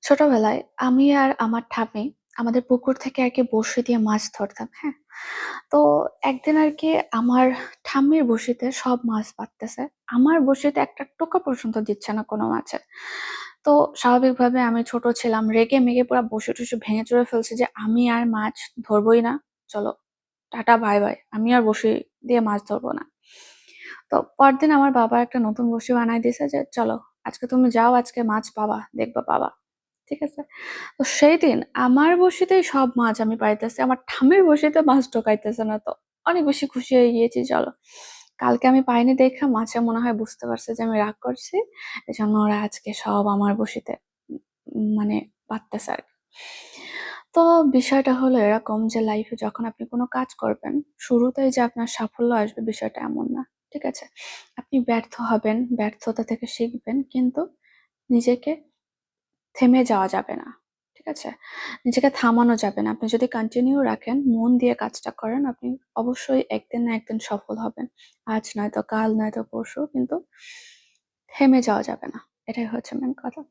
ছোটবেলায় আমি আর আমার ঠাম্মি আমাদের পুকুর থেকে আরকি বড়শি দিয়ে মাছ ধরতাম, হ্যাঁ? তো একদিন আরকি আমার ঠাম্মির বড়শিতে সব মাছ পাকতেছে। আমার বড়শিতে একটা টোকা পর্যন্ত দিচ্ছে না কোনো মাছের। তো স্বাভাবিকভাবে আমি ছোট ছিলাম। রেগে-মেগে পুরা বড়শি-টরশি ভেঙে চুরে ফেলছি যে, "আমি আর মাছ ধরবই না। চলো টাটা বাই, বাই। আমি আর বড়শি দিয়ে মাছ ধরব না।" তো পরদিন আমার বাবা একটা নতুন বড়শি বানায় দিছে যে, "চলো আজকে তুমি যাও, আজকে মাছ পাবা, দেখবা পাবা।" ঠিক আছে? তো সেইদিন আমার বড়শিতেই সব মাছ আমি পাইতেছি। আমার ঠাম্মির বড়শিতে মাছ ঢোকাইতেছে না তো। অনেক বেশি খুশি হয়ে গিয়েছি চলো। কালকে আমি পাইনি দেইখা মাছে মনে হয় বুঝতে পারছে যে আমি রাগ করছি। এজন্য ওরা আজকে সব আমার বড়শিতে মানে পাততেছে আরকি। তো বিষয়টা হলো এরকম যে লাইফে যখন আপনি কোন কাজ করবেন, শুরুতেই যে আপনার সাফল্য আসবে বিষয়টা এমন না। ঠিক আছে? আপনি ব্যর্থ হবেন, ব্যর্থতা থেকে শিখবেন। কিন্তু নিজেকে থেমে যাওয়া যাবে না। ঠিক আছে? নিজেকে থামানো যাবে না। আপনি যদি কন্টিনিউ রাখেন, মন দিয়ে কাজটা করেন, আপনি অবশ্যই একদিন না একদিন সফল হবেন। আজ নয়তো কাল নয়তো পরশু, কিন্তু থেমে যাওয়া যাবে না। এটাই হচ্ছে মেইন কথা।